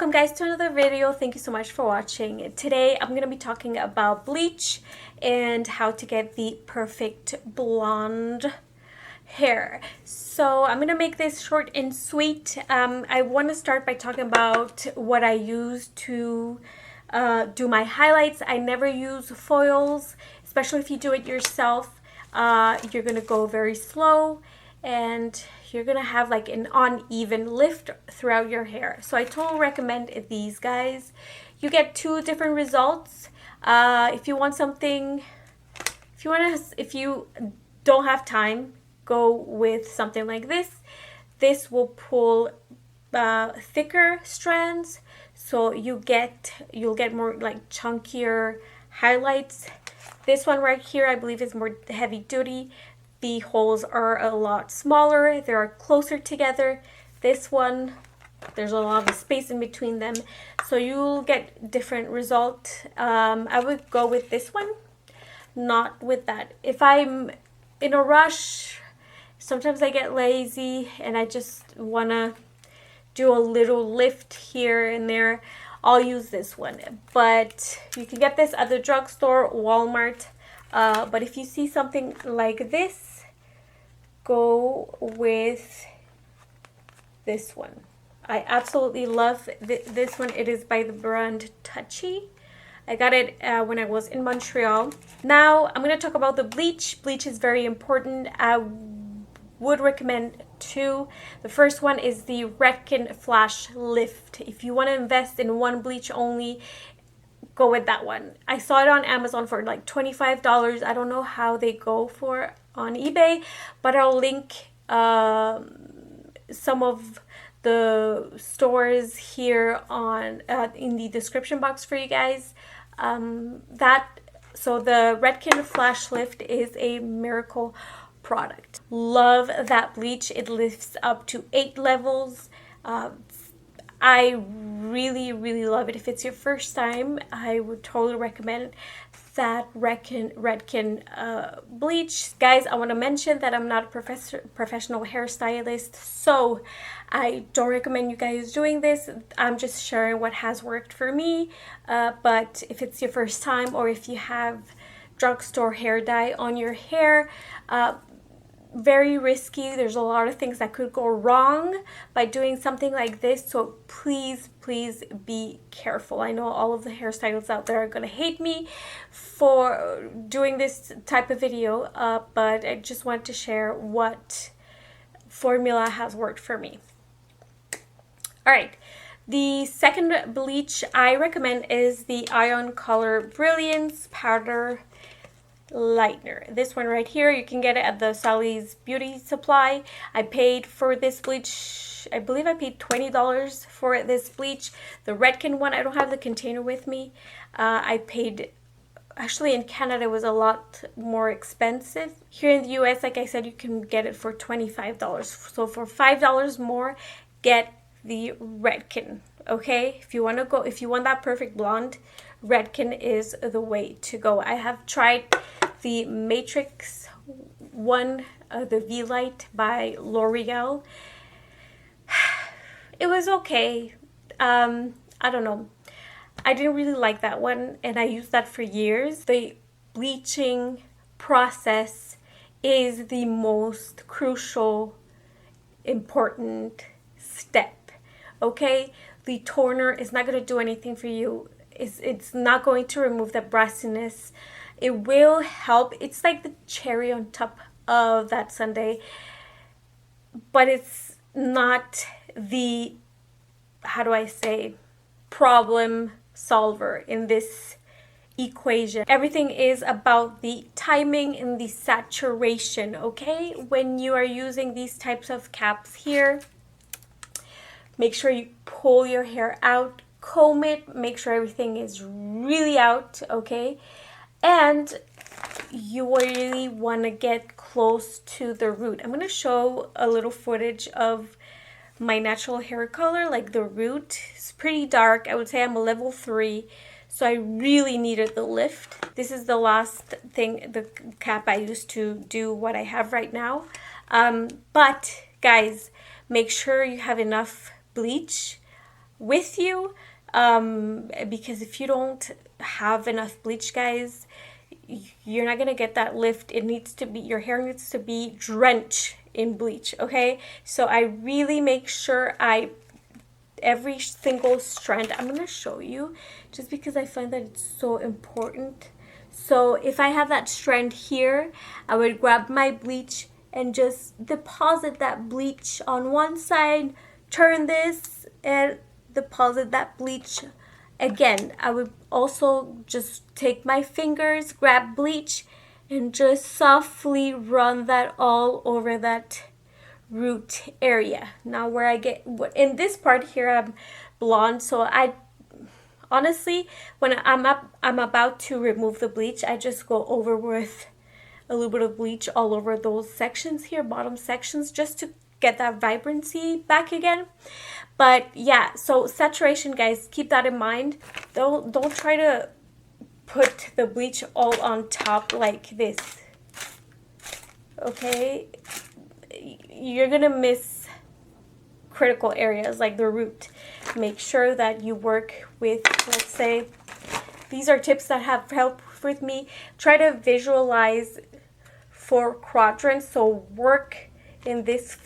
Welcome guys to another video. Thank you so much for watching. Today I'm going to be talking about bleach and how to get the perfect blonde hair. So I'm going to make this short and sweet. I want to start by talking about what I use to do my highlights. I never use foils, especially if you do it yourself. You're going to go very slow and you're gonna have like an uneven lift throughout your hair. So I totally recommend these guys. You get two different results. If you want something, if you don't have time, go with something like this. This will pull thicker strands, so you'll get more like chunkier highlights. This one right here, I believe, is more heavy duty. The holes are a lot smaller, they are closer together. This one, there's a lot of space in between them, so you'll get different results. I would go with this one, not with that. If I'm in a rush, sometimes I get lazy and I just want to do a little lift here and there, I'll use this one. But you can get this at the drugstore, Walmart. But if you see something like this, go with this one. I absolutely love this one. It is by the brand Touchy. I got it when I was in Montreal. Now I'm going to talk about the bleach. Bleach is very important. I would recommend two. The first one is the REDKEN Flash Lift. If you want to invest in one bleach only, go with that one. I saw it on Amazon for like $25. I don't know how they go for on eBay, but I'll link some of the stores here on in the description box for you guys. So the REDKEN Flash Lift is a miracle product. Love that bleach. It lifts up to 8 levels. I really love it. If it's your first time, I would totally recommend that REDKEN bleach. Guys, I want to mention that I'm not a professional hairstylist, so I don't recommend you guys doing this. I'm just sharing what has worked for me. But if it's your first time, or if you have drugstore hair dye on your hair, very risky. There's a lot of things that could go wrong by doing something like this, so please be careful. I know all of the hairstylists out there are gonna hate me for doing this type of video, but I just want to share what formula has worked for me. All right, the second bleach I recommend is the Ion Color Brilliance Powder Lightener. This one right here, you can get it at the Sally's Beauty Supply. I paid for this bleach, I believe I paid $20 for this bleach. The REDKEN one, I don't have the container with me. I paid, actually in Canada it was a lot more expensive. Here in the US, like I said, you can get it for $25. So for $5 more, get the REDKEN. Okay, if you want that perfect blonde, REDKEN is the way to go. I have tried the Matrix one, the V-Light by L'Oreal. It was okay. I don't know. I didn't really like that one, and I used that for years. The bleaching process is the most crucial, important step. Okay? The toner is not going to do anything for you. It's not going to remove the brassiness. It will help. It's like the cherry on top of that sundae, but it's not the, how do I say, problem solver in this equation. Everything is about the timing and the saturation, okay? When you are using these types of caps here, make sure you pull your hair out, comb it, make sure everything is really out, okay? And you really want to get close to the root. I'm going to show a little footage of my natural hair color, like the root. It's pretty dark. I would say I'm a level 3, so I really needed the lift. This is the last thing, the cap I used to do what I have right now. But guys, make sure you have enough bleach. with you, because if you don't have enough bleach, guys, you're not gonna get that lift. It needs to be, your hair needs to be drenched in bleach, okay? So I really make sure every single strand, I'm gonna show you just because I find that it's so important. So if I have that strand here, I would grab my bleach and just deposit that bleach on one side, turn this and deposit that bleach again. I would also just take my fingers, grab bleach, and just softly run that all over that root area. Now where I get, in this part here, I'm blonde, so I honestly, when I'm about to remove the bleach, I just go over with a little bit of bleach all over those sections here, bottom sections, just to get that vibrancy back again. But yeah, so saturation, guys, keep that in mind. Don't try to put the bleach all on top like this, okay? You're gonna miss critical areas like the root. Make sure that you work with, let's say, these are tips that have helped with me. Try to visualize 4 quadrants. So work in this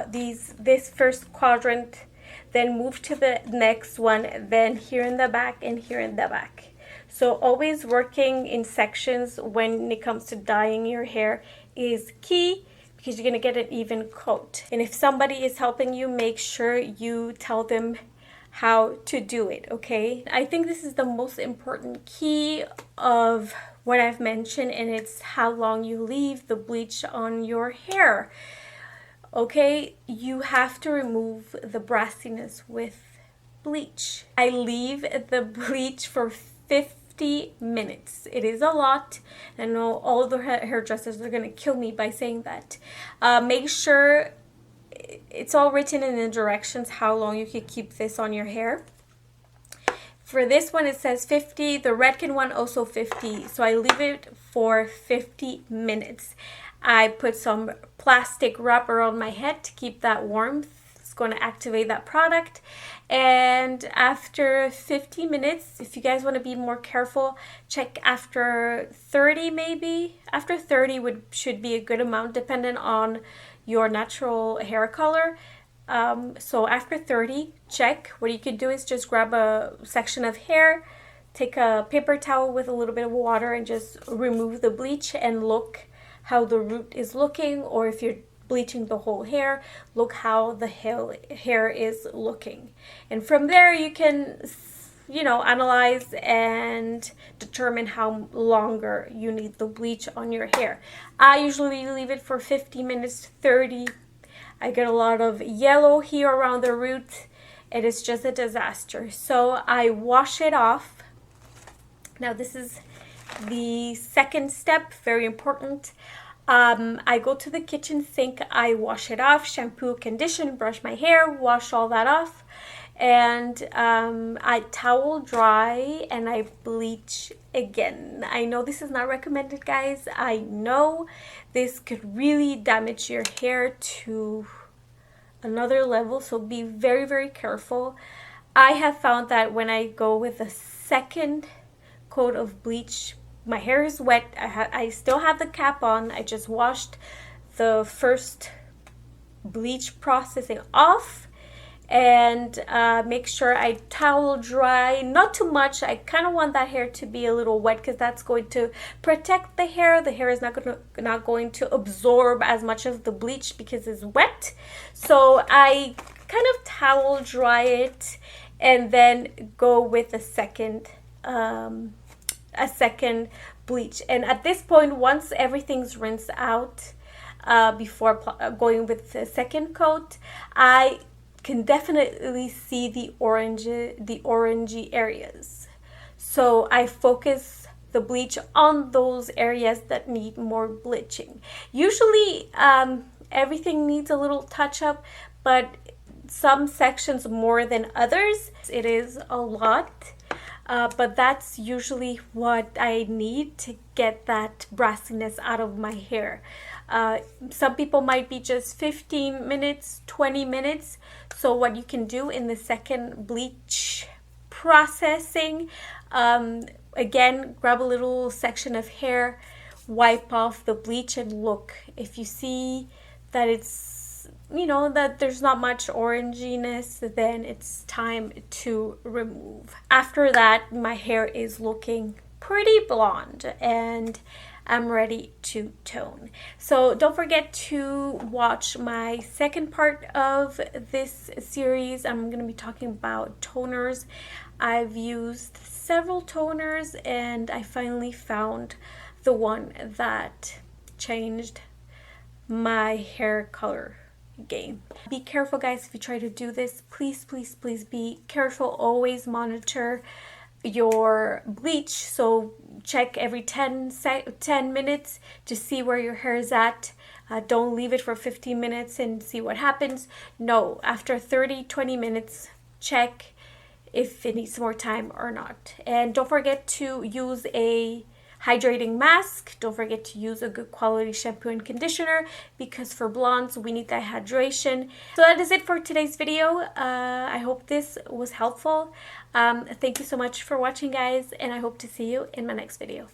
this first quadrant, then move to the next one, then here in the back and here in the back. So always working in sections when it comes to dyeing your hair is key, because you're going to get an even coat. And if somebody is helping you, make sure you tell them how to do it, okay? I think this is the most important key of what I've mentioned, and it's how long you leave the bleach on your hair. Okay, you have to remove the brassiness with bleach. I leave the bleach for 50 minutes. It is a lot. I know all the hairdressers are going to kill me by saying that. Make sure it's all written in the directions how long you can keep this on your hair. For this one, it says 50. The Redken one also 50. So I leave it for 50 minutes. I put some plastic wrap around my head to keep that warmth. It's going to activate that product. And after 50 minutes, if you guys want to be more careful, check after 30 maybe. After 30 should be a good amount depending on your natural hair color. So after 30, check. What you could do is just grab a section of hair, take a paper towel with a little bit of water and just remove the bleach and look how the root is looking, or if you're bleaching the whole hair, look how the hair is looking. And from there you can, you know, analyze and determine how longer you need the bleach on your hair. I usually leave it for 50 minutes, 30. I get a lot of yellow here around the root. It is just a disaster. So I wash it off. Now this is the second step, very important. I go to the kitchen sink, I wash it off, shampoo, condition, brush my hair, wash all that off, and I towel dry and I bleach again. I know this is not recommended, guys. I know this could really damage your hair to another level, so be very, very careful. I have found that when I go with a second coat of bleach, my hair is wet. I still have the cap on. I just washed the first bleach processing off, and make sure I towel dry, not too much. I kind of want that hair to be a little wet because that's going to protect the hair. The hair is not going to absorb as much of the bleach because it's wet. So I kind of towel dry it and then go with a second bleach. And at this point, once everything's rinsed out, before going with the second coat, I can definitely see the orangey areas. So I focus the bleach on those areas that need more bleaching. Usually everything needs a little touch up, but some sections more than others. It is a lot. But that's usually what I need to get that brassiness out of my hair. Some people might be just 15 minutes, 20 minutes. So what you can do in the second bleach processing, again, grab a little section of hair, wipe off the bleach, and look. If you see that it's, you know, that there's not much oranginess, then it's time to remove. After that, my hair is looking pretty blonde and I'm ready to tone. So don't forget to watch my second part of this series. I'm going to be talking about toners. I've used several toners and I finally found the one that changed my hair color game. Be careful, guys, if you try to do this. Please, please, please be careful. Always monitor your bleach, so check every 10 minutes to see where your hair is at. Don't leave it for 15 minutes and see what happens. No, after 30-20 minutes, check if it needs more time or not. And don't forget to use a hydrating mask. Don't forget to use a good quality shampoo and conditioner, because for blondes we need that hydration. So that is it for today's video. I hope this was helpful. Thank you so much for watching, guys, and I hope to see you in my next video.